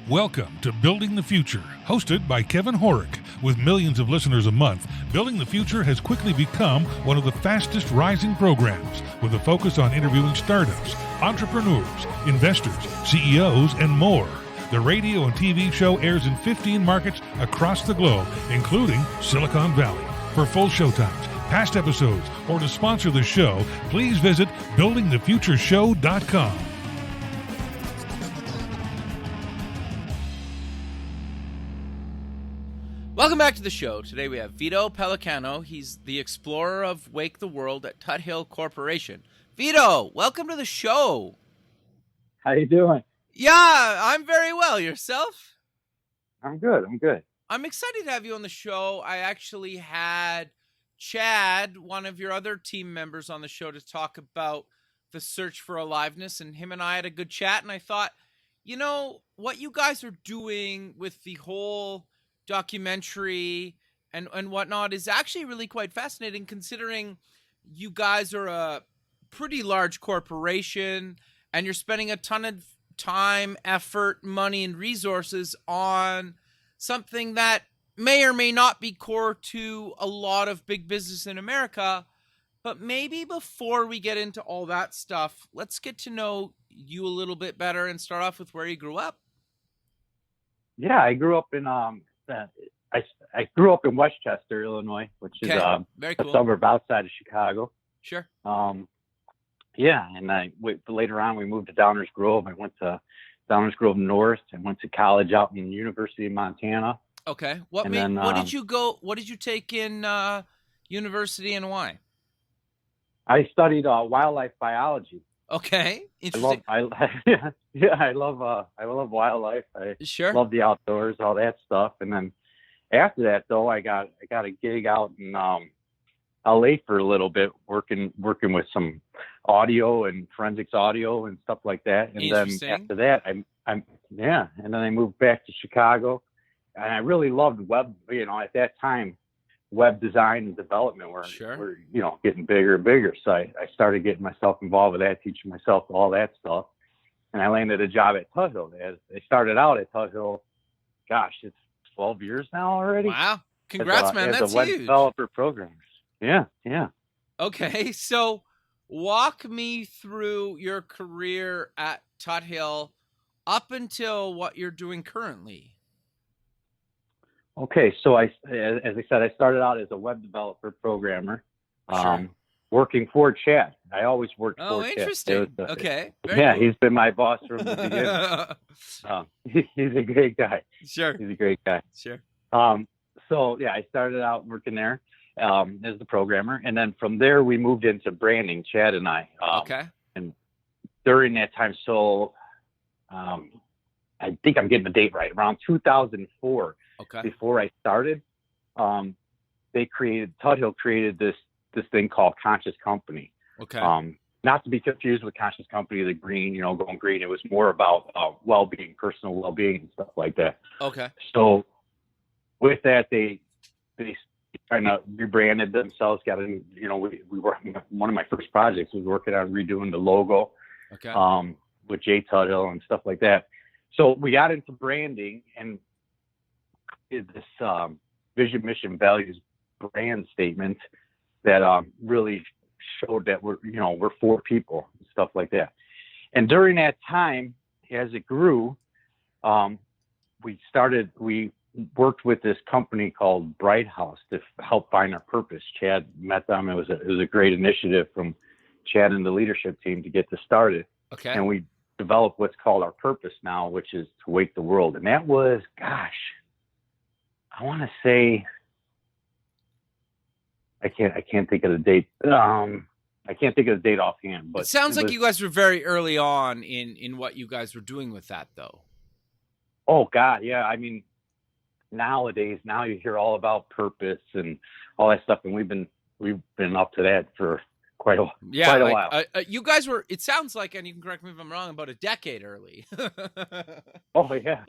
Welcome to Building the Future, hosted by Kevin Horick. With millions of listeners a month, Building the Future has quickly become one of the fastest rising programs, with a focus on interviewing startups, entrepreneurs, investors, CEOs, and more. The radio and TV show airs in 15 markets across the globe, including Silicon Valley. For full showtimes, past episodes, or to sponsor the show, please visit buildingthefutureshow.com. Welcome back to the show. Today we have Vito Pellicano. He's the explorer of Wake the World at Tuthill Corporation. Vito, welcome to the show. How you doing? Yeah, I'm very well. Yourself? I'm good. I'm excited to have you on the show. I actually had Chad, one of your other team members, on the show to talk about the search for Aliveness, and him and I had a good chat, and I thought, you know, what you guys are doing with the whole documentary and whatnot is actually really quite fascinating, considering you guys are a pretty large corporation and you're spending a ton of time, effort, money, and resources on something that may or may not be core to a lot of big business in America. But maybe before we get into all that stuff, let's get to know you a little bit better and start off with where you grew up. Yeah, I grew up in I grew up in Westchester, Illinois, which is very cool. a suburb outside of Chicago. Sure. Yeah, and later on we moved to Downers Grove. I went to Downers Grove North and went to college out in the University of Montana. Okay. What did you take in university and why? I studied wildlife biology. Okay. Interesting. I love wildlife. I Sure. love the outdoors, all that stuff. And then after that, though, I got a gig out in LA for a little bit, working with some audio and forensics audio and stuff like that. And then after that, and then I moved back to Chicago, and I really loved web. You know, at that time, web design and development were getting bigger and bigger. So I started getting myself involved with that, teaching myself all that stuff. And I landed a job at Tuthill. I started out at Tuthill, gosh, it's 12 years now already. Wow. Congrats, man. That's a web huge. developer programmer. Yeah. Okay. So walk me through your career at Tuthill up until what you're doing currently. Okay, so as I said, I started out as a web developer programmer, working for Chad. I always worked for Chad. Oh, interesting. Okay. Very cool. He's been my boss from the beginning. He's a great guy. Sure. He's a great guy. Sure. So I started out working there as the programmer, and then from there we moved into branding, Chad and I. Okay. And during that time, so I think I'm getting the date right, around 2004. Okay. Before I started, Tuthill created this thing called Conscious Company. Okay. Not to be confused with Conscious Company, the green, going green. It was more about well-being, personal well-being, and stuff like that. Okay. So with that, they kind of rebranded themselves. We were one of my first projects was working on redoing the logo. Okay. With Jay Tuthill and stuff like that. So we got into branding and did this vision, mission, values, brand statement that really showed that we're for people and stuff like that. And during that time, as it grew, we worked with this company called Bright House to help find our purpose. Chad met them. It was a great initiative from Chad and the leadership team to get this started. Okay. And we developed what's called our purpose now, which is to wake the world. And that was, I want to say, I can't think of the date. I can't think of the date offhand. But it sounds like you guys were very early on in what you guys were doing with that, though. Oh God, yeah. I mean, nowadays, you hear all about purpose and all that stuff, and we've been up to that for quite a while. You guys were. It sounds like, and you can correct me if I'm wrong, about a decade early. Oh yeah.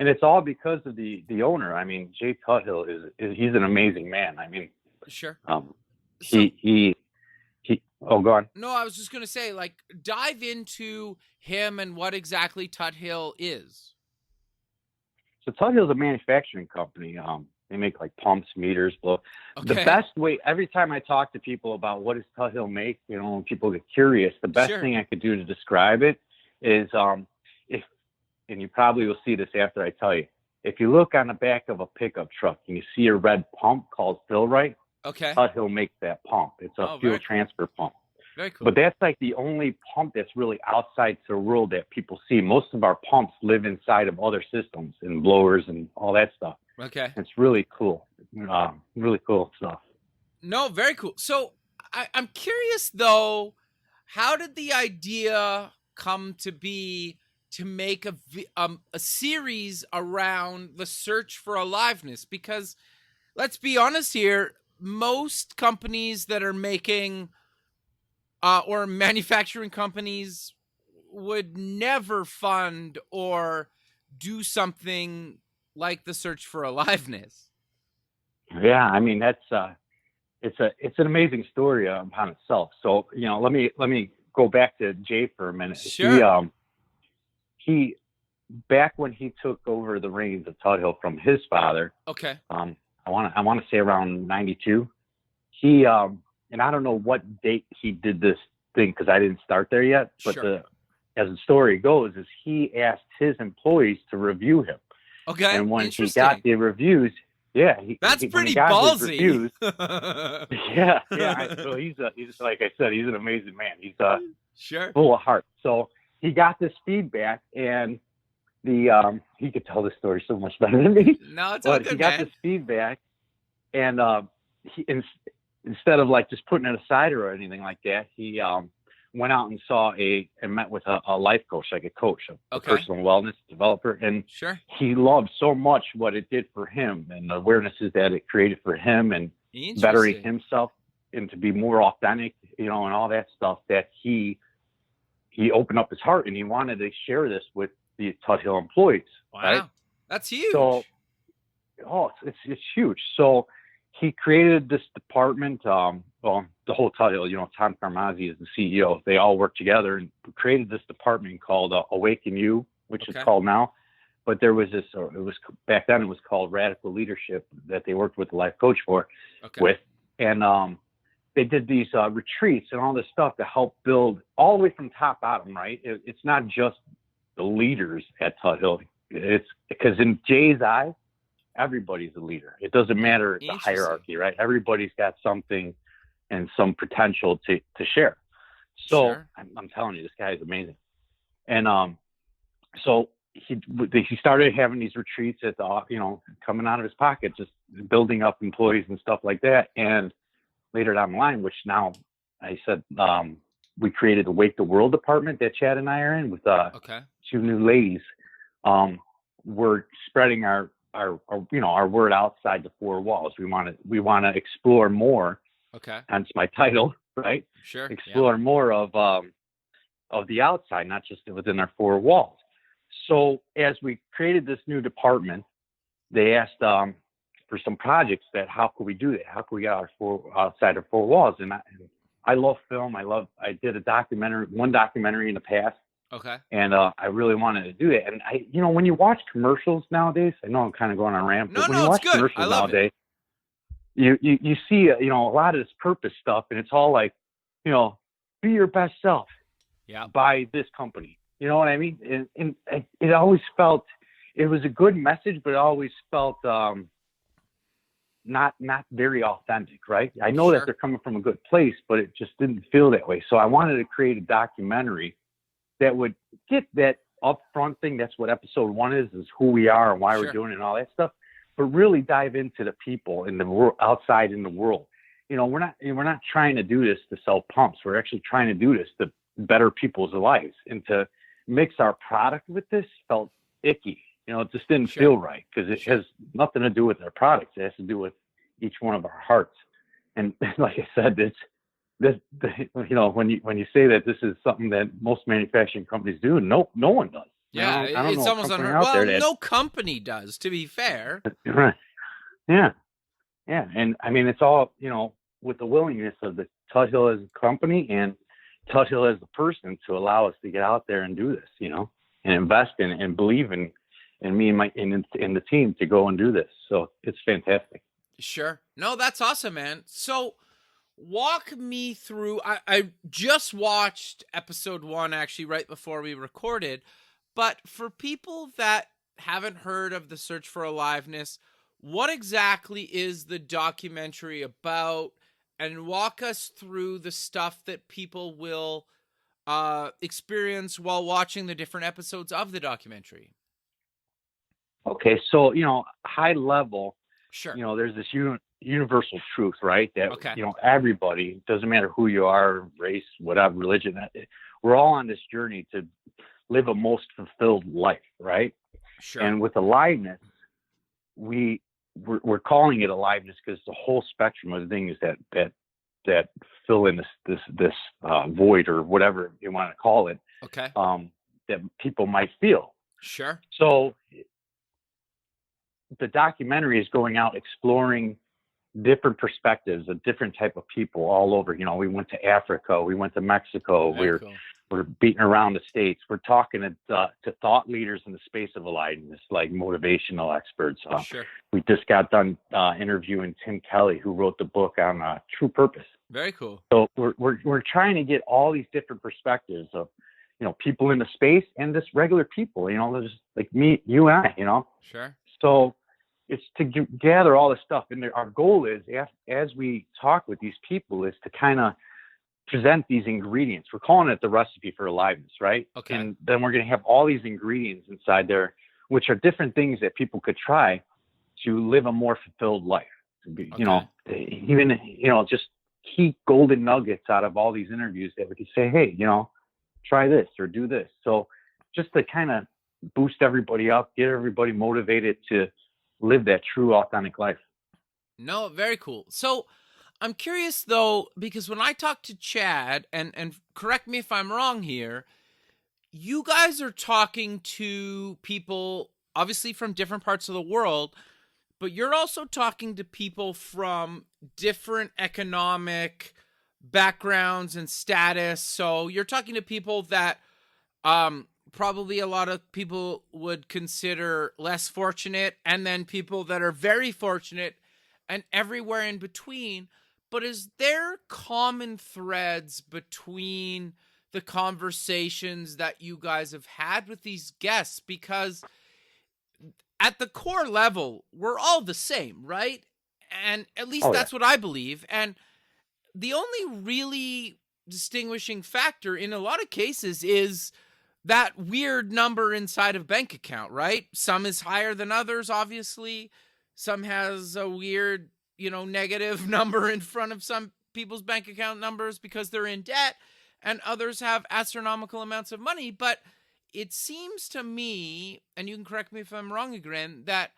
And it's all because of the owner. I mean, Jay Tuthill he's an amazing man. I mean, sure. Oh, go on. No, I was just going to say, like, dive into him and what exactly Tuthill is. So Tuthill is a manufacturing company. They make like pumps, meters, blow. The Okay. best way, every time I talk to people about what does Tuthill make, when people get curious, the best Sure. thing I could do to describe it is if, and you probably will see this after I tell you, if you look on the back of a pickup truck and you see a red pump called fill right, Okay. Tuthill makes that pump. It's a Oh, fuel very cool. transfer pump. Very cool. But that's like the only pump that's really outside to the world that people see. Most of our pumps live inside of other systems and blowers and all that stuff. Okay. It's really cool. Really cool stuff. No, very cool. So I'm curious, though, how did the idea come to be to make a series around the search for aliveness? Because let's be honest here, most companies that are making or manufacturing companies would never fund or do something like the search for aliveness. Yeah, I mean that's it's an amazing story upon itself. So let me go back to Jay for a minute. Sure. He back when he took over the reins of Tuthill from his father. Okay. I want to say around 92. He and I don't know what date he did this thing because I didn't start there yet. But Sure. as the story goes, is he asked his employees to review him. Okay. And when he got the reviews, that's pretty when he got his ballsy. reviews, So he's like I said, he's an amazing man. He's sure. full of heart. So he got this feedback, and he could tell this story so much better than me. No, it's all But good, he got man. this feedback, and he instead of like just putting it aside or anything like that, he went out and and met with a life coach, like a coach, a personal wellness developer. And Sure. he loved so much what it did for him and the awarenesses that it created for him and bettering himself and to be more authentic, and all that stuff, that he opened up his heart and he wanted to share this with the Tuthill employees. Wow. Right? That's huge. So, it's huge. So he created this department, the whole Tuthill, Tom Carmazzi is the CEO. They all work together and created this department called Awaken You, which is called now. But there was back then it was called Radical Leadership that they worked with the life coach with. And they did these retreats and all this stuff to help build all the way from top bottom, right? It's not just the leaders at Tuthill. It's because in Jay's eye, everybody's a leader. It doesn't matter the hierarchy, right? Everybody's got something and some potential to share. So I'm telling you, this guy is amazing. And so he started having these retreats at coming out of his pocket, just building up employees and stuff like that. And later down the line, which now I said, we created the Wake the World department that Chad and I are in with two new ladies. We're spreading our word outside the four walls. We want to explore more. Hence my title, right? Sure. Explore more of the outside, not just within our four walls. So as we created this new department, they asked for some projects that how could we do that? How could we get outside our four walls? And I love film. I did one documentary in the past. And I really wanted to do that. And when you watch commercials nowadays, I know I'm kind of going on a rant, but when you watch commercials nowadays, you see a lot of this purpose stuff, and it's all like, be your best self. Yeah. By this company. You know what I mean? And it always felt it was a good message, but it always felt not very authentic, right? I know that they're coming from a good place, but it just didn't feel that way. So I wanted to create a documentary that would get that upfront thing. That's what episode 1 is who we are and why we're doing it and all that stuff. But really dive into the people in the world, outside in the world. We're not trying to do this to sell pumps. We're actually trying to do this to better people's lives, and to mix our product with this felt icky. It just didn't feel right because it has nothing to do with our products. It has to do with each one of our hearts. And like I said, when you say that this is something that most manufacturing companies do, no one does. Yeah, it's almost unheard. Well, no company does, to be fair. Right. Yeah. And I mean, it's all, with the willingness of the Tuthill as a company and Tuthill as the person to allow us to get out there and do this, and invest in and believe in me and in the team to go and do this. So it's fantastic. Sure. No, that's awesome, man. So walk me through. I just watched episode 1 actually right before we recorded, but for people that haven't heard of the Search for Aliveness, what exactly is the documentary about? And walk us through the stuff that people will experience while watching the different episodes of the documentary. Okay, so high level, Sure. there's this universal truth, right? That Okay. Everybody, doesn't matter who you are, race, whatever, religion, we're all on this journey to live a most fulfilled life, right? Sure. And with aliveness, we're calling it aliveness because the whole spectrum of things that fill in this void or whatever you want to call it. Okay. That people might feel. Sure. So the documentary is going out exploring different perspectives of different type of people all over. We went to Africa, we went to Mexico, we're beating around the States. We're talking to thought leaders in the space of aliveness, like motivational experts. Sure. We just got done interviewing Tim Kelly, who wrote the book on True Purpose. Very cool. So we're trying to get all these different perspectives of, people in the space and just regular people, just like me, you and I, Sure. So it's to gather all this stuff. And our goal is, as we talk with these people, is to kind of present these ingredients. We're calling it the recipe for aliveness, right? Okay. And then we're going to have all these ingredients inside there, which are different things that people could try to live a more fulfilled life. Even, just key golden nuggets out of all these interviews that we could say, hey, try this or do this. So just to kind of boost everybody up, get everybody motivated to live that true, authentic life. No, very cool. So I'm curious though, because when I talk to Chad, and correct me if I'm wrong here, you guys are talking to people obviously from different parts of the world, but you're also talking to people from different economic backgrounds and status. So you're talking to people that probably a lot of people would consider less fortunate, and then people that are very fortunate, and everywhere in between. But is there common threads between the conversations that you guys have had with these guests? Because at the core level, we're all the same, right? And at least that's what I believe. And the only really distinguishing factor in a lot of cases is that weird number inside of bank account, right? Some is higher than others, obviously. Some has a weird, negative number in front of some people's bank account numbers because they're in debt, and others have astronomical amounts of money. But it seems to me, and you can correct me if I'm wrong again, that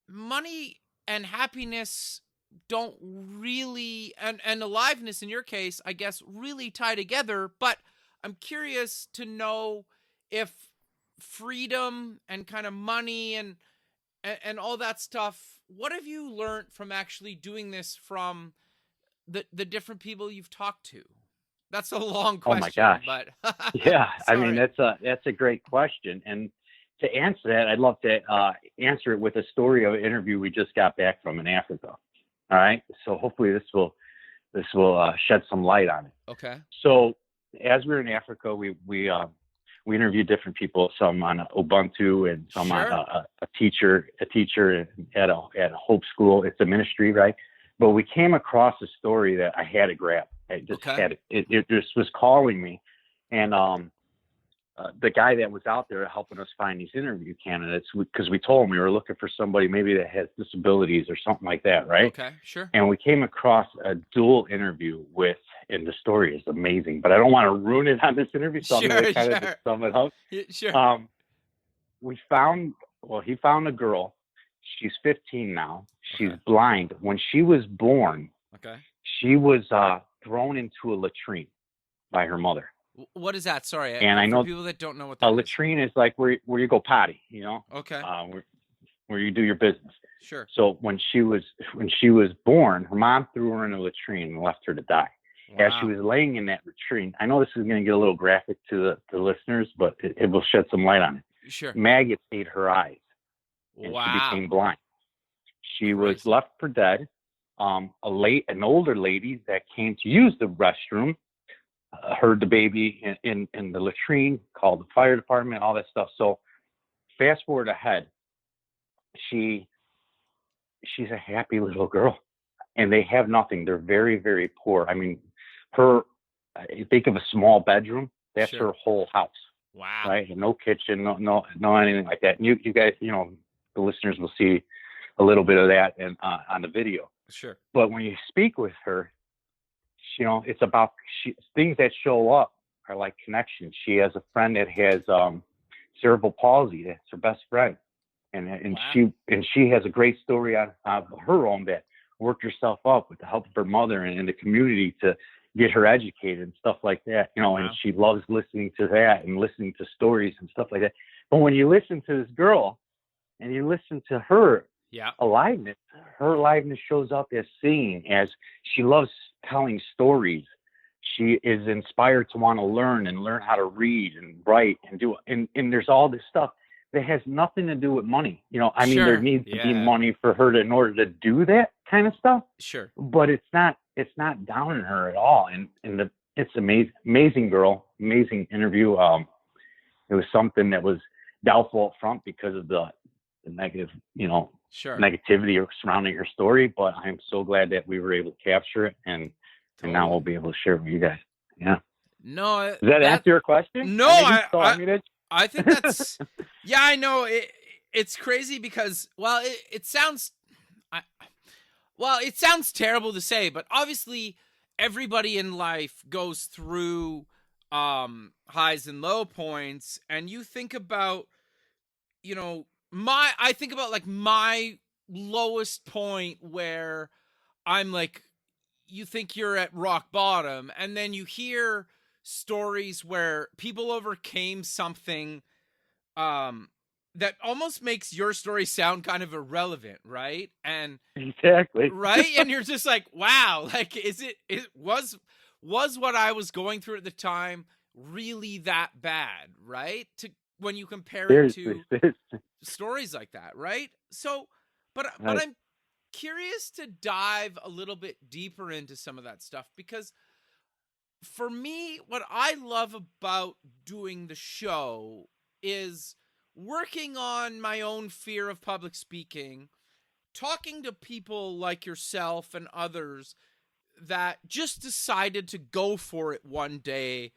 money and happiness don't really, and aliveness in your case, I guess, really tie together. But I'm curious to know if freedom and kind of money and all that stuff, what have you learned from actually doing this from the different people you've talked to? That's a long question. Oh my gosh. But yeah, I mean, that's a great question. And to answer that, I'd love to answer it with a story of an interview we just got back from in Africa. All right. So hopefully this will shed some light on it. Okay. So as we were in Africa, we interviewed different people, some on Ubuntu and some on a teacher at a Hope School. It's a ministry, right? But we came across a story that I had to grab. I just had it just was calling me, and the guy that was out there helping us find these interview candidates, because we told him we were looking for somebody maybe that has disabilities or something like that, right? Okay, sure. And we came across a dual interview with, and the story is amazing, but I don't want to ruin it on this interview, so I'm going to kind of just sum it up. Yeah, sure. He found a girl. She's 15 now. She's blind. When she was born, she was thrown into a latrine by her mother. What is that? Sorry. And I know people that don't know what that a latrine is like where you go potty, Okay. where you do your business. Sure. So when she was born, her mom threw her in a latrine and left her to die. Wow. As she was laying in that latrine, I know this is going to get a little graphic to the listeners, but it will shed some light on it. Sure. Maggots ate her eyes, and Wow. she became blind. She Crazy. was left for dead. An older lady that came to use the restroom heard the baby in the latrine, called the fire department, all that stuff. So fast forward ahead, she's a happy little girl, and they have nothing. They're very, very poor. I mean, you think of a small bedroom, that's Sure. her whole house. Wow. Right? And no kitchen, no anything like that. And you guys, the listeners will see a little bit of that on the video. Sure. But when you speak with her, it's about things that show up are like connections. She has a friend that has cerebral palsy. That's her best friend, and Wow. she has a great story on her own that worked herself up with the help of her mother and the community to get her educated and stuff like that. Wow. And she loves listening to that and listening to stories and stuff like that. But when you listen to this girl and you listen to her aliveness, her aliveness shows up as singing, as she loves telling stories. She is inspired to want to learn how to read and write and do it. And there's all this stuff that has nothing to do with money. I mean, there needs to be money for her in order to do that kind of stuff. Sure. But it's not down on her at all. And it's amazing girl, amazing interview. It was something that was doubtful up front because of the negative, negativity surrounding her story. But I'm so glad that we were able to capture it, and now we'll be able to share it with you guys. Yeah. No. Does that answer your question? No, I think that's, I know it's crazy because, it sounds terrible to say, but obviously everybody in life goes through highs and low points. And you think about, I think about like my lowest point where I'm like, you think you're at rock bottom, and then you hear stories where people overcame something that almost makes your story sound kind of irrelevant, right? And exactly. Right? And you're just like, wow, like was what I was going through at the time really that bad, right? When you compare it to stories like that, right? So, but I'm curious to dive a little bit deeper into some of that stuff, because for me, what I love about doing the show is working on my own fear of public speaking, talking to people like yourself and others that just decided to go for it one day.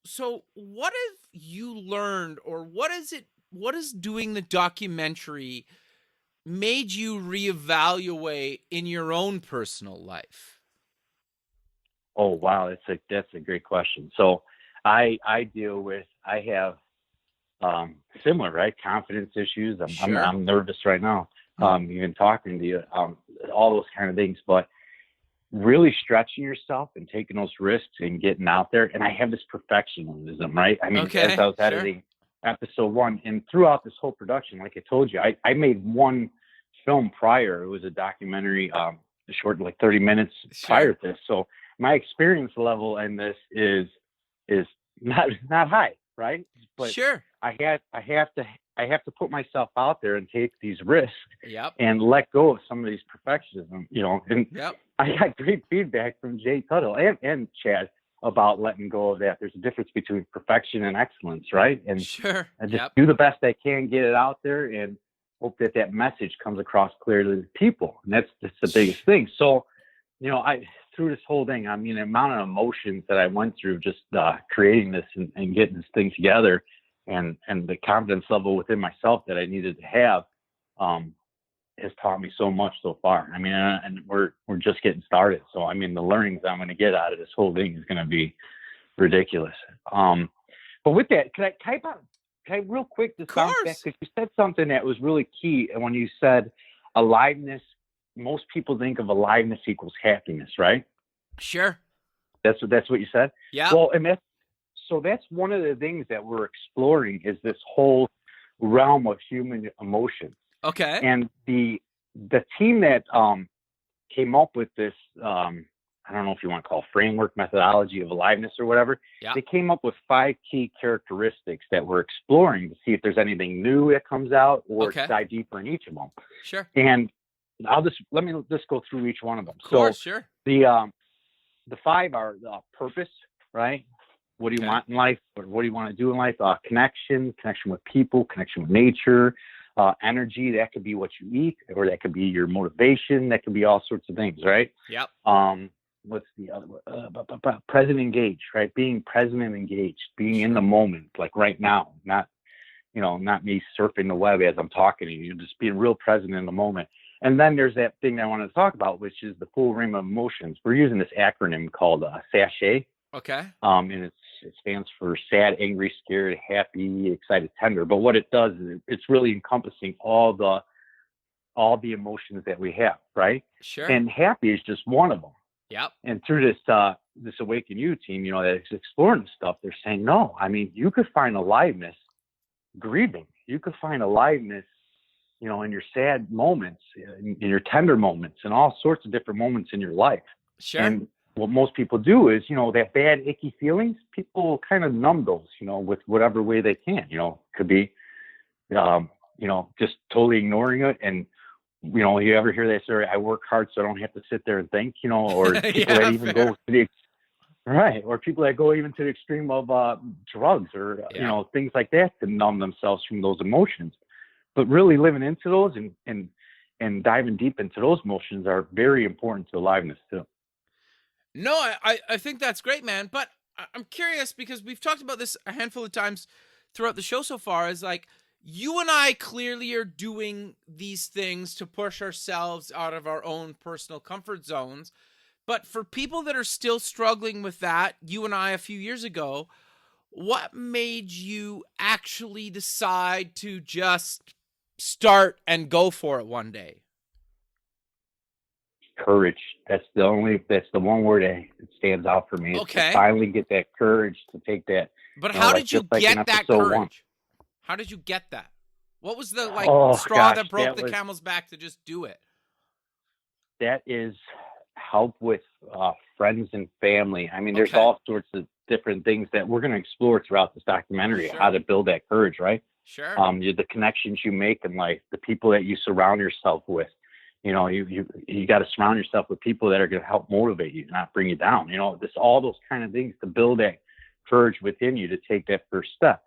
So what have you learned, or what is doing the documentary made you reevaluate in your own personal life? Oh, wow. That's a great question. So I have similar, right? Confidence issues. I'm nervous right now. Even talking to you, all those kind of things, but really stretching yourself and taking those risks and getting out there. And I have this perfectionism, right? I mean, as I was editing episode 1 and throughout this whole production, like I told you, I made one film prior. It was a documentary, short, like 30 minutes prior to this. So my experience level in this is not high, right? But I have to put myself out there and take these risks and let go of some of these perfectionism, and I got great feedback from Jay Tuthill and Chad about letting go of that. There's a difference between perfection and excellence, right? And I just do the best I can, get it out there, and hope that message comes across clearly to people. And that's the biggest thing. So, through this whole thing, I mean, the amount of emotions that I went through just creating this and getting this thing together, and the confidence level within myself that I needed to have has taught me so much so far. I mean, and we're just getting started. So, I mean, the learnings I'm going to get out of this whole thing is going to be ridiculous. But with that, can I real quick just bounce back, because you said something that was really key. And when you said aliveness, most people think of aliveness equals happiness, right? Sure. That's what you said? Yeah. Well, and that's one of the things that we're exploring, is this whole realm of human emotions. Okay. And the team that came up with this, I don't know if you want to call it framework, methodology of aliveness or whatever. Yeah. They came up with 5 key characteristics that we're exploring to see if there's anything new that comes out or Okay. dive deeper in each of them. Sure. And let me just go through each one of them. Of course, sure. The 5 are purpose, right? What do you Okay. want in life? Or what do you want to do in life? Connection with people, connection with nature, energy. That could be what you eat, or that could be your motivation. That could be all sorts of things, right? Yep. What's the other one? Present engaged, right? Being present and engaged, being in the moment, like right now, not me surfing the web as I'm talking to you, just being real present in the moment. And then there's that thing I wanted to talk about, which is the full range of emotions. We're using this acronym called SASHAY. Okay. And it stands for sad, angry, scared, happy, excited, tender. But what it does is it's really encompassing all the emotions that we have, right? Sure. And happy is just one of them. Yep. And through this Awaken You team, that's exploring this stuff, they're saying, no, I mean, you could find aliveness grieving. You could find aliveness, in your sad moments, in your tender moments, and all sorts of different moments in your life. Sure. And what most people do is, that bad, icky feelings, people kind of numb those, with whatever way they can. Could be, just totally ignoring it. And, you ever hear that story? I work hard so I don't have to sit there and think, or people that even go to the right, or people that go even to the extreme of drugs or things like that to numb themselves from those emotions. But really living into those and diving deep into those emotions are very important to aliveness too. No, I think that's great, man. But I'm curious because we've talked about this a handful of times throughout the show so far. Is like you and I clearly are doing these things to push ourselves out of our own personal comfort zones. But for people that are still struggling with that, you and I a few years ago, what made you actually decide to just start and go for it one day? Courage. That's the one word that stands out for me. Okay. To finally get that courage to take that. But how did you get that courage? How did you get that? What was the straw that broke the camel's back to just do it? That is help with friends and family. I mean, there's all sorts of different things that we're going to explore throughout this documentary, how to build that courage, right? Sure. The connections you make in life, the people that you surround yourself with. You got to surround yourself with people that are going to help motivate you, not bring you down. All those kind of things to build that courage within you to take that first step.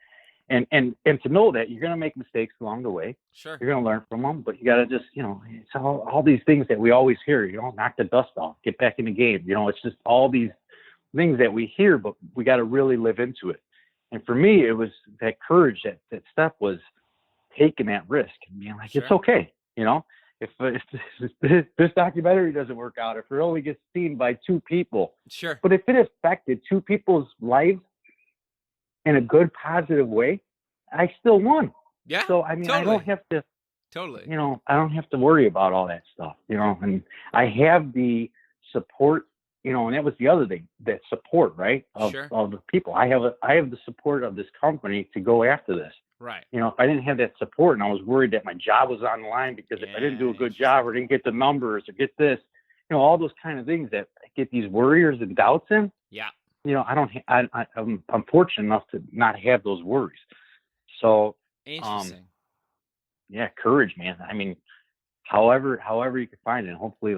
And to know that you're going to make mistakes along the way. Sure. You're going to learn from them, but you got to just, it's all these things that we always hear, knock the dust off, get back in the game. It's just all these things that we hear, but we got to really live into it. And for me, it was that courage, that step was taking that risk and being like, it's okay. If this documentary doesn't work out, if it only gets seen by 2 people, sure. But if it affected 2 people's lives in a good, positive way, I still won. Yeah. So, I mean, totally. I don't have to, totally, I don't have to worry about all that stuff, and I have the support, and that was the other thing, that support, right? Of the people. I have the support of this company to go after this. Right. If I didn't have that support and I was worried that my job was on the line because if I didn't do a good job or didn't get the numbers or get this, all those kind of things that get these worries and doubts in. Yeah. I'm fortunate enough to not have those worries. So, interesting. Courage, man. I mean, however you can find it, and hopefully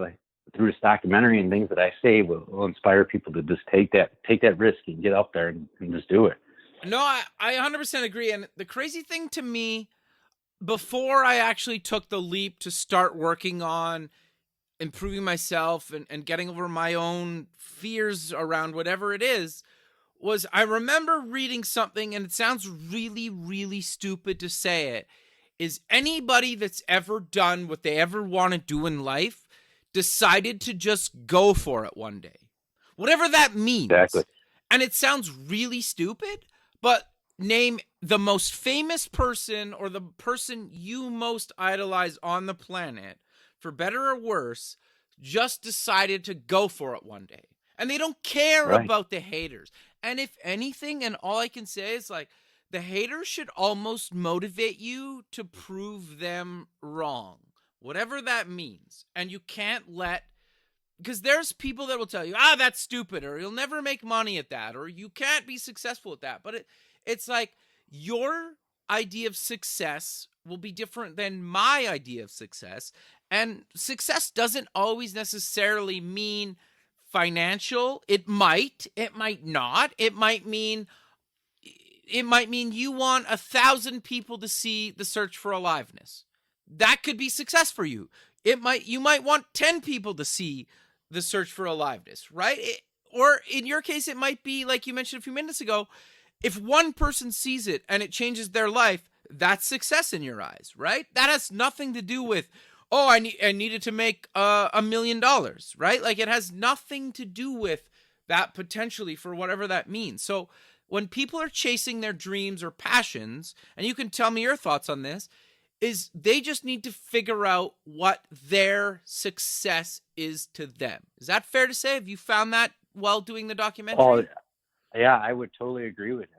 through this documentary and things that I say will inspire people to just take that risk and get up there and just do it. No, I 100% agree. And the crazy thing to me, before I actually took the leap to start working on improving myself and getting over my own fears around whatever it is, was I remember reading something, and it sounds really, really stupid to say it, is anybody that's ever done what they ever want to do in life decided to just go for it one day. Whatever that means. Exactly. And it sounds really stupid, but name the most famous person or the person you most idolize on the planet, for better or worse, just decided to go for it one day. And they don't care about the haters. And if anything, and all I can say is the haters should almost motivate you to prove them wrong, whatever that means. And you can't let, because there's people that will tell you, that's stupid, or you'll never make money at that, or you can't be successful at that. But it's like your idea of success will be different than my idea of success. And success doesn't always necessarily mean financial. It might not. It might mean you want 1,000 people to see The Search for Aliveness. That could be success for you. You might want 10 people to see The Search for Aliveness, right? Or in your case, it might be like you mentioned a few minutes ago. If one person sees it and it changes their life, that's success in your eyes, right? That has nothing to do with, I needed to make $1 million, right? Like, it has nothing to do with that potentially, for whatever that means. So when people are chasing their dreams or passions, and you can tell me your thoughts on this, is they just need to figure out what their success is to them. Is that fair to say? Have you found that while doing the documentary? Oh, yeah, I would totally agree with it.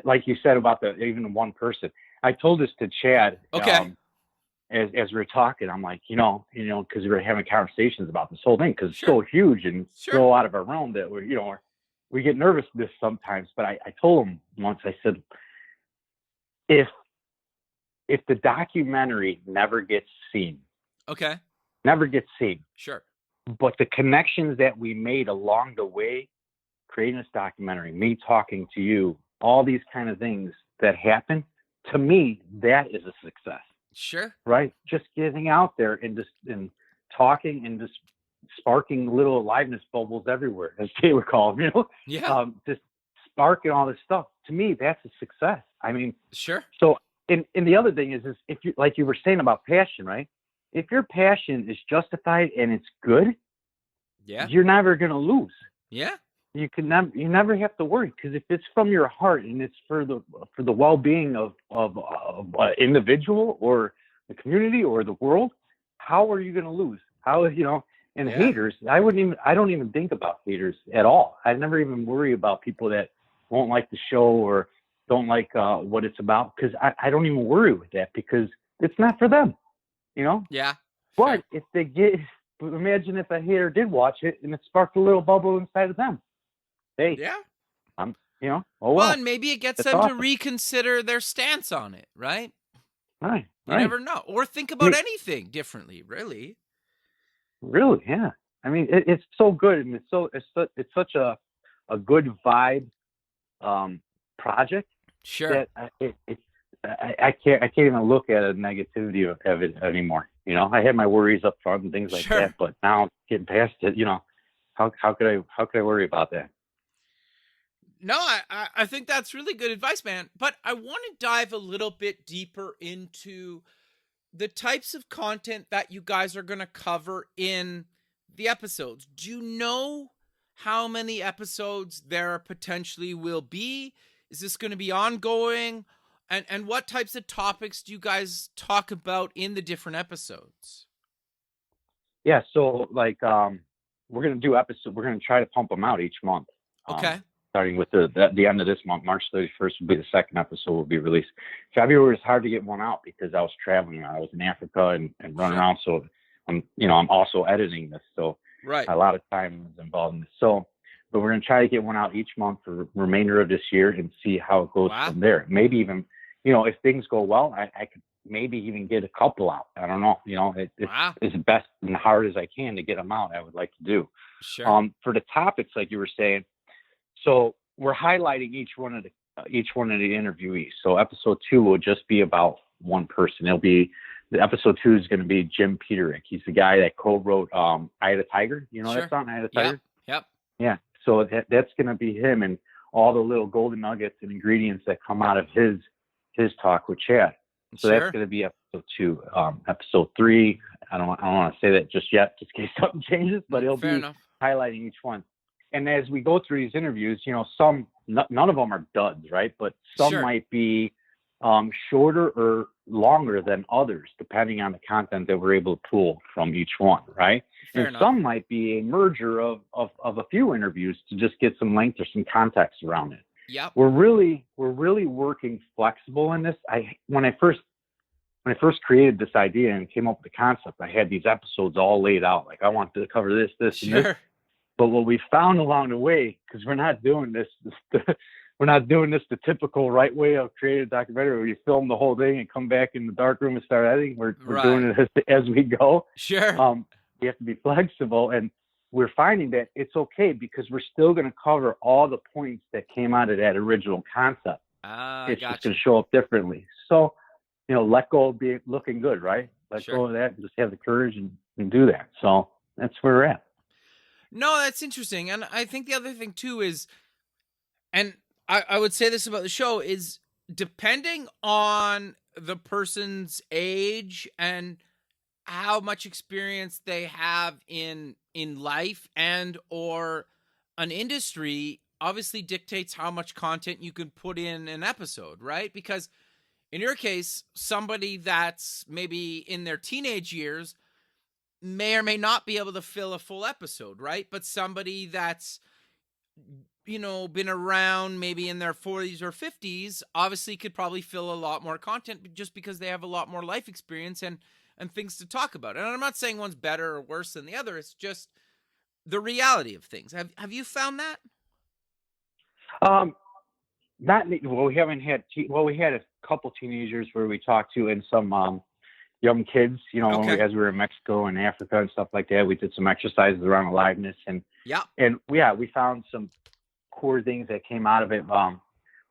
Like you said about even one person. I told this to Chad. Okay. As we were talking, I'm like, because we were having conversations about this whole thing, because it's so huge and so out of our realm that we get nervous with this sometimes. But I told him once, I said, if the documentary never gets seen, sure, but the connections that we made along the way, creating this documentary, me talking to you, all these kind of things that happen, to me, that is a success. Sure. Right? Just getting out there and talking and just sparking little aliveness bubbles everywhere, as they would call them, Yeah. Just sparking all this stuff. To me, that's a success. I mean, sure. So, and the other thing is if you, like you were saying about passion, right? If your passion is justified and it's good, you're never going to lose. Yeah. You never have to worry, because if it's from your heart and it's for the well-being of an individual or the community or the world, how are you going to lose? And haters, I don't even think about haters at all. I never even worry about people that won't like the show or don't like what it's about, because I don't even worry with that, because it's not for them, Yeah. But if imagine if a hater did watch it and it sparked a little bubble inside of them. Hey, yeah. Well, and maybe it gets them to reconsider their stance on it, right? Right. You never know. Or think about anything differently, really. Really, yeah. I mean, it's so good, and it's such a good vibe project. Sure. That I can't even look at a negativity of it anymore. I had my worries up front and things like that, but now getting past it, how could I worry about that? No, I think that's really good advice, man. But I want to dive a little bit deeper into the types of content that you guys are going to cover in the episodes. Do you know how many episodes there potentially will be? Is this going to be ongoing? And what types of topics do you guys talk about in the different episodes? Yeah, so like we're going to do episodes. We're going to try to pump them out each month. Okay. Starting with the end of this month, March 31st will be the second episode will be released. February was hard to get one out because I was traveling. I was in Africa and running around. So I'm also editing this. So a lot of time was involved in this. So, but we're going to try to get one out each month for the remainder of this year and see how it goes from there. Maybe even, if things go well, I could maybe even get a couple out. I don't know. It's as best and hard as I can to get them out. I would like to do. Sure. For the topics, like you were saying, so we're highlighting each one of the interviewees. So episode 2 will just be about one person. Episode 2 is going to be Jim Peterick. He's the guy that co-wrote Eye of the Tiger. That song, Eye of the Tiger? Yep. Yeah. So that's going to be him and all the little golden nuggets and ingredients that come out of his talk with Chad. So that's going to be episode 2. Episode 3, I don't want to say that just yet, just in case something changes, but it'll be highlighting each one. And as we go through these interviews, none of them are duds, right? But some might be shorter or longer than others, depending on the content that we're able to pull from each one, right? Fair enough. Some might be a merger of a few interviews to just get some length or some context around it. Yep. we're really working flexible in this. When I first created this idea and came up with the concept, I had these episodes all laid out. Like, I want to cover this, and this. Sure. But what we found along the way, because we're not doing this the typical right way of creating a documentary where you film the whole thing and come back in the dark room and start editing. We're doing it as we go. Sure. We have to be flexible, and we're finding that it's okay because we're still going to cover all the points that came out of that original concept. It's just going to show up differently. So, let go of looking good, right? Let go of that and just have the courage and do that. So that's where we're at. No, that's interesting. And I think the other thing too is, and I would say this about the show, is depending on the person's age and how much experience they have in life and or an industry, obviously dictates how much content you can put in an episode, right? Because in your case, somebody that's maybe in their teenage years may or may not be able to fill a full episode, right? But somebody that's, been around maybe in their 40s or 50s obviously could probably fill a lot more content just because they have a lot more life experience and things to talk about. And I'm not saying one's better or worse than the other. It's just the reality of things. Have you found that? We haven't had. We had a couple teenagers where we talked to, and some young kids. As we were in Mexico and Africa and stuff like that, we did some exercises around aliveness, and we found some core things that came out of it. A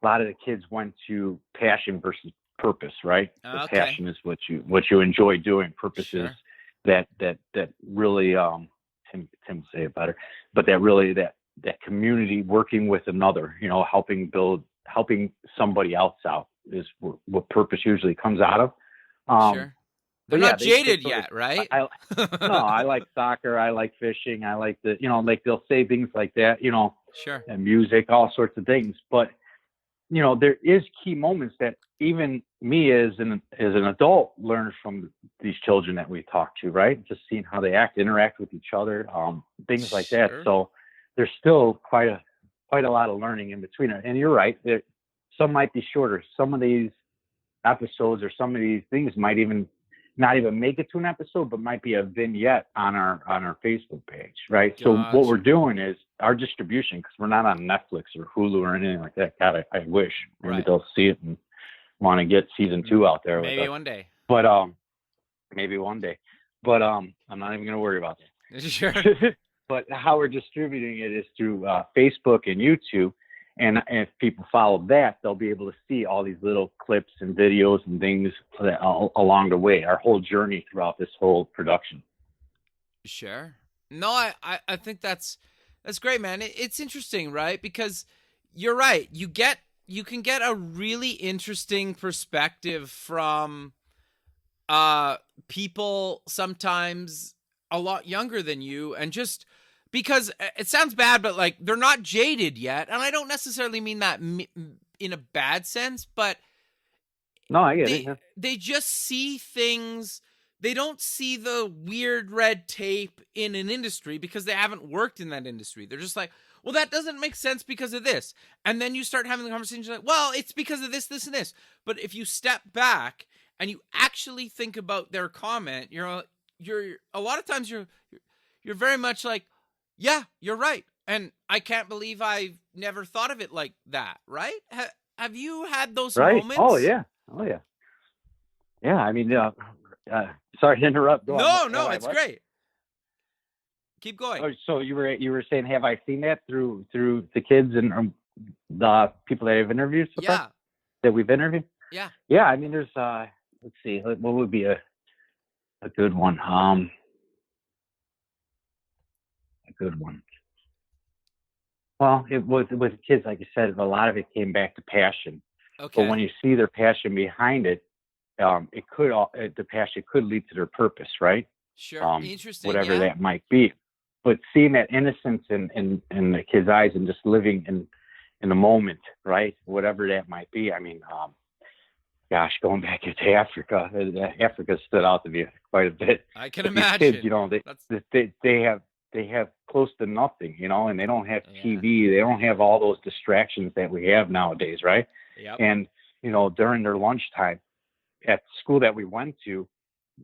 lot of the kids went to passion versus purpose, right? Okay. Passion is what you enjoy doing. Purpose is that really Tim will say it better, but that community working with another, helping somebody else out is what purpose usually comes out of. They're not jaded yet, right? No, I like soccer. I like fishing. I like they'll say things like that, and music, all sorts of things. But, there is key moments that even me as an adult learn from these children that we talk to, right? Just seeing how they interact with each other, things like that. So there's still quite a lot of learning in between it. And you're right. Some might be shorter. Some of these episodes or some of these things might not even make it to an episode, but might be a vignette on our Facebook page, right? Gotcha. So what we're doing is our distribution, because we're not on Netflix or Hulu or anything like that. God, I wish maybe they'll see it and want to get season 2 out there. Maybe one day. But maybe one day. But I'm not even going to worry about that. Sure. But how we're distributing it is through Facebook and YouTube. And if people follow that, they'll be able to see all these little clips and videos and things along the way, our whole journey throughout this whole production. Sure. No, I think that's great, man. It's interesting, right? Because you're right. You can get a really interesting perspective from people sometimes a lot younger than you, and just because it sounds bad, but like they're not jaded yet. And I don't necessarily mean that in a bad sense, but no, I get it. Yeah. They just see things. They don't see the weird red tape in an industry because they haven't worked in that industry. They're just like, well, that doesn't make sense because of this. And then you start having the conversation like, well, it's because of this, this, and this. But if you step back and you actually think about their comment, you're a lot of times you're very much like, yeah, you're right. And I can't believe I've never thought of it like that, right? Have you had those moments? Oh, yeah. Yeah, I mean, sorry to interrupt. No, it's great. Keep going. Oh, so you were saying, have I seen that through the kids and the people that I've interviewed so far? That we've interviewed? Yeah. Yeah, I mean, there's, let's see, what would be a good one? A good one. Well, it was with kids, like you said, a lot of it came back to passion. Okay. But when you see their passion behind it, the passion could lead to their purpose, right? Sure. Interesting. Whatever that might be. But seeing that innocence in the kids' eyes and just living in the moment, right? Whatever that might be. I mean, gosh, going back into Africa stood out to me quite a bit. I can imagine. These kids, they have they have close to nothing, and they don't have Yeah. TV. They don't have all those distractions that we have nowadays, right? Yep. And, during their lunchtime at the school that we went to,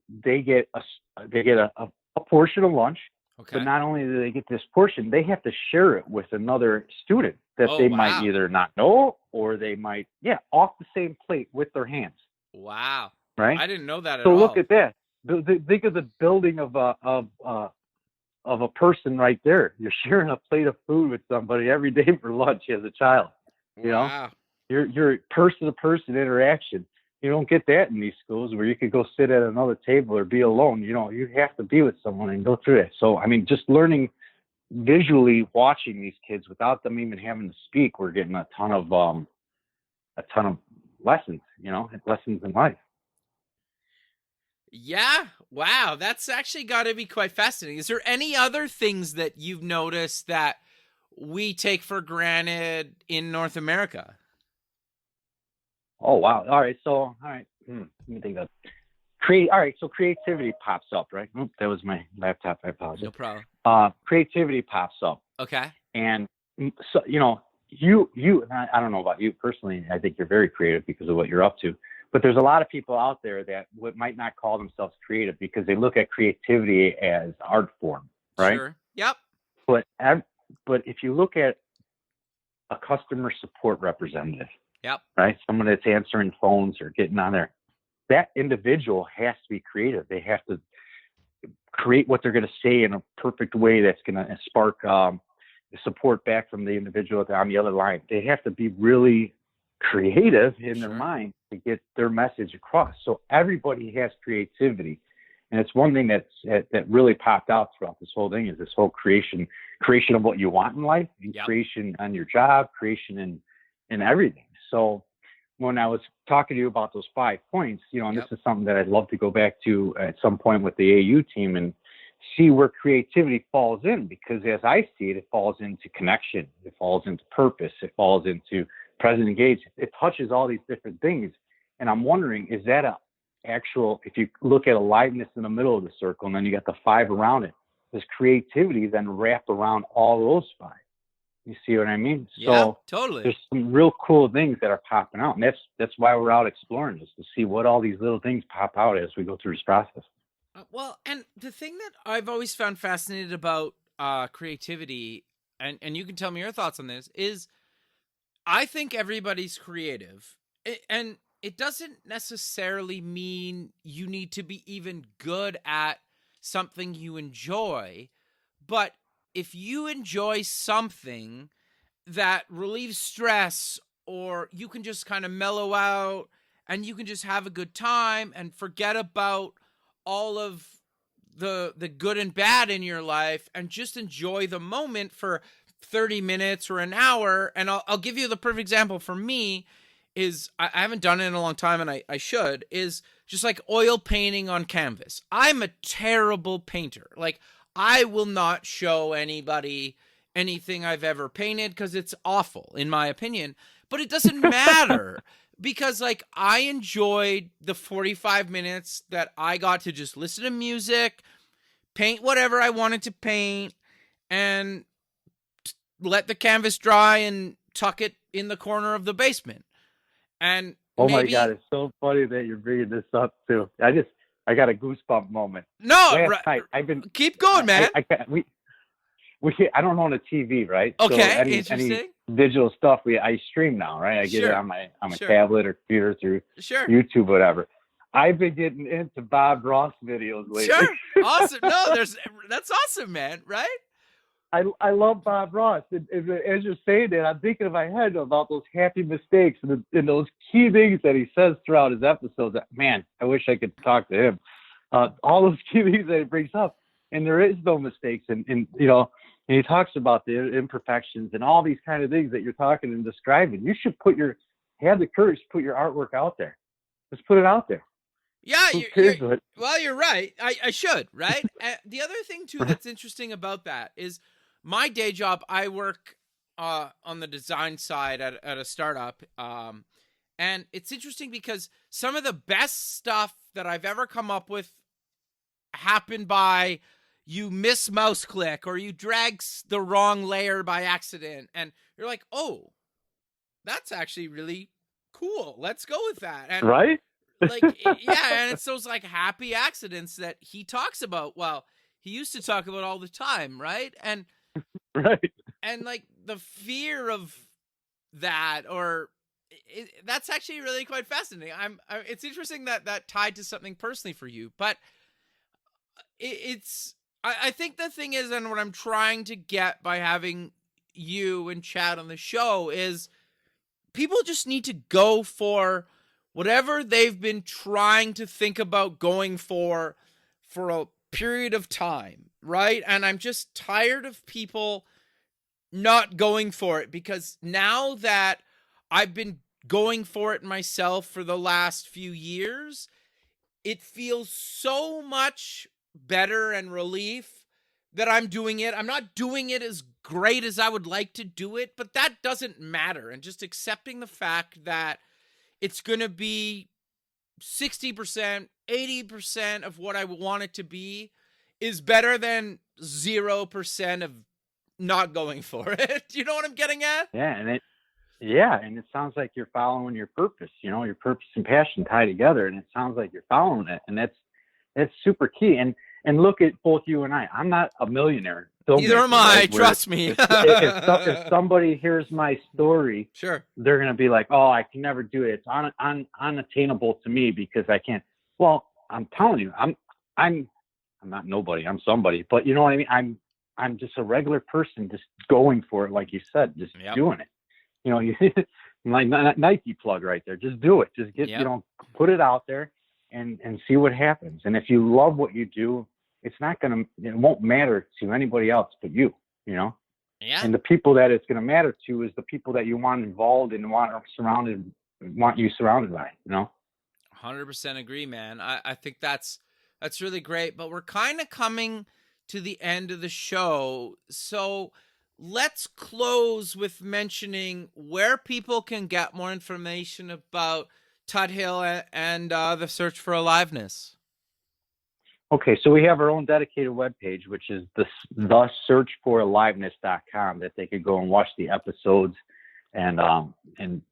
they get a portion of lunch, Okay. but not only do they get this portion, they have to share it with another student that Oh, they wow. might either not know, or they might, off the same plate with their hands. Wow. Right. I didn't know that at So all. look at that. Think of the building of a person right there. You're sharing a plate of food with somebody every day for lunch as a child. Wow. You're person to person interaction. You don't get that in these schools where you could go sit at another table or be alone. You have to be with someone and go through it. So, I mean, just learning visually, watching these kids without them even having to speak, we're getting a ton of lessons, lessons in life. Yeah. Wow. That's actually got to be quite fascinating. Is there any other things that you've noticed that we take for granted in North America? Oh, wow. All right. So, let me think of all right. So creativity pops up, right? Oop, that was my laptop. I apologize. No problem. Creativity pops up. Okay. And so, you, I don't know about you personally. I think you're very creative because of what you're up to. But there's a lot of people out there that might not call themselves creative because they look at creativity as art form, right? Sure. Yep. But if you look at a customer support representative, Yep. right, someone that's answering phones or getting on there, that individual has to be creative. They have to create what they're going to say in a perfect way that's going to spark support back from the individual on the other line. They have to be really creative in their mind to get their message across. So everybody has creativity, and it's one thing that really popped out throughout this whole thing is this whole creation of what you want in life, and creation on your job, creation in everything. So when I was talking to you about those 5 points, and this is something that I'd love to go back to at some point with the AU team and see where creativity falls in, because as I see it, it falls into connection, it falls into purpose, it falls into present engagement. It touches all these different things. And I'm wondering, is that if you look at aliveness in the middle of the circle and then you got the 5 around it, does creativity then wrap around all those 5? You see what I mean? Yeah, so totally. There's some real cool things that are popping out. And that's why we're out exploring this, to see what all these little things pop out as we go through this process. Well, and the thing that I've always found fascinating about creativity, and you can tell me your thoughts on this, is I think everybody's creative. And it doesn't necessarily mean you need to be even good at something you enjoy. But if you enjoy something that relieves stress, or you can just kind of mellow out and you can just have a good time and forget about all of the good and bad in your life and just enjoy the moment for 30 minutes or an hour. And I'll give you the perfect example for me is, I haven't done it in a long time and I should, is just like oil painting on canvas. I'm a terrible painter. Like, I will not show anybody anything I've ever painted because it's awful in my opinion, but it doesn't matter. Because, like, I enjoyed the 45 minutes that I got to just listen to music, paint whatever I wanted to paint, and let the canvas dry and tuck it in the corner of the basement. And my God, it's so funny that you're bringing this up, too. I got a goosebump moment. No, keep going, man. I don't own a TV, right? Okay, so any digital stuff I stream now, right? I get it on my tablet or computer through YouTube, whatever. I've been getting into Bob Ross videos lately. Sure, awesome. No, that's awesome, man. Right? I love Bob Ross, and as you're saying that, I'm thinking in my head about those happy mistakes and those key things that he says throughout his episodes. Man, I wish I could talk to him. All those key things that he brings up, and there is no mistakes, and he talks about the imperfections and all these kind of things that you're talking and describing. You should have the courage to put your artwork out there. Just put it out there. Yeah, you're right. I should, right? The other thing, too, that's interesting about that is my day job, I work on the design side at a startup. And it's interesting because some of the best stuff that I've ever come up with happened by, you miss mouse click or you drag the wrong layer by accident, and you're like, oh, that's actually really cool. Let's go with that. And Right? like, yeah, and it's those like happy accidents that he talks about. Well, he used to talk about all the time, right? And Right. and like the fear of that, or that's actually really quite fascinating. It's interesting that tied to something personally for you, but I think the thing is, and what I'm trying to get by having you and Chad on the show is people just need to go for whatever they've been trying to think about going for a period of time, right? And I'm just tired of people not going for it, because now that I've been going for it myself for the last few years, it feels so much better and relief that I'm doing it. I'm not doing it as great as I would like to do it, but that doesn't matter. And just accepting the fact that it's going to be 60%, 80% of what I want it to be is better than 0% of not going for it. You know what I'm getting at? Yeah, and it sounds like you're following your purpose. You know, your purpose and passion tie together, and it sounds like you're following it, and that's super key. And look at both you and I. I'm not a millionaire. Neither am I. Trust me. If somebody hears my story, sure, they're gonna be like, "Oh, I can never do it. It's unattainable to me because I can't." Well, I'm telling you, I'm not nobody. I'm somebody. But you know what I mean? I'm just a regular person, just going for it, like you said, just doing it. You know, like Nike plug right there. Just do it. Just get put it out there and see what happens. And if you love what you do, it won't matter to anybody else but you. You know. Yeah. And the people that it's going to matter to is the people that you want involved and want you surrounded by. You know. 100% agree, man. I think that's really great. But we're kind of coming to the end of the show, so let's close with mentioning where people can get more information about Tuthill and the Search for Aliveness. Okay, so we have our own dedicated webpage, which is the searchforaliveness.com, that they could go and watch the episodes and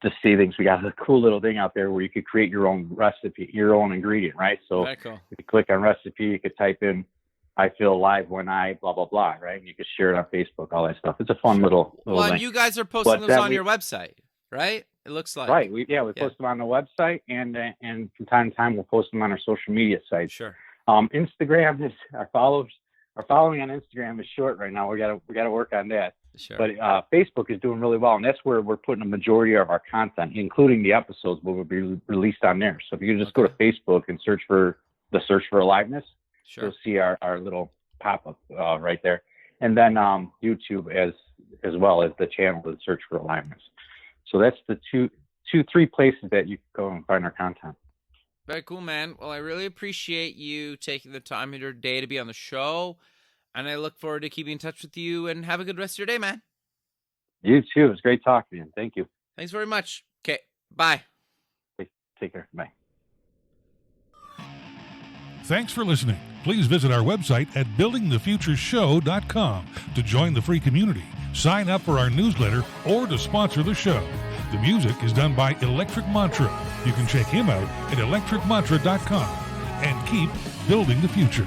just see things. We got a cool little thing out there where you could create your own recipe, your own ingredient, right? So very cool. You could click on recipe, you could type in I feel alive when I blah, blah, blah, right? And you can share it on Facebook, all that stuff. It's a fun little well, thing. You guys are posting those on your website, right? It looks like. Right. We post them on the website, and from time to time we'll post them on our social media sites. Sure. Instagram is our following on Instagram is short right now. We gotta work on that. Sure. But Facebook is doing really well, and that's where we're putting a majority of our content, including the episodes, will be released on there. So if you just go to Facebook and search for Aliveness, sure, you'll see our little pop-up right there. And then YouTube as well as the channel, the Search for Aliveness. So that's the three places that you can go and find our content. Very cool, man. Well, I really appreciate you taking the time in your day to be on the show, and I look forward to keeping in touch with you, and have a good rest of your day, man. You too. It was great talking to you. Thank you. Thanks very much. Okay, bye. Take care. Bye. Thanks for listening. Please visit our website at buildingthefutureshow.com to join the free community, sign up for our newsletter, or to sponsor the show. The music is done by Electric Mantra. You can check him out at electricmantra.com and keep building the future.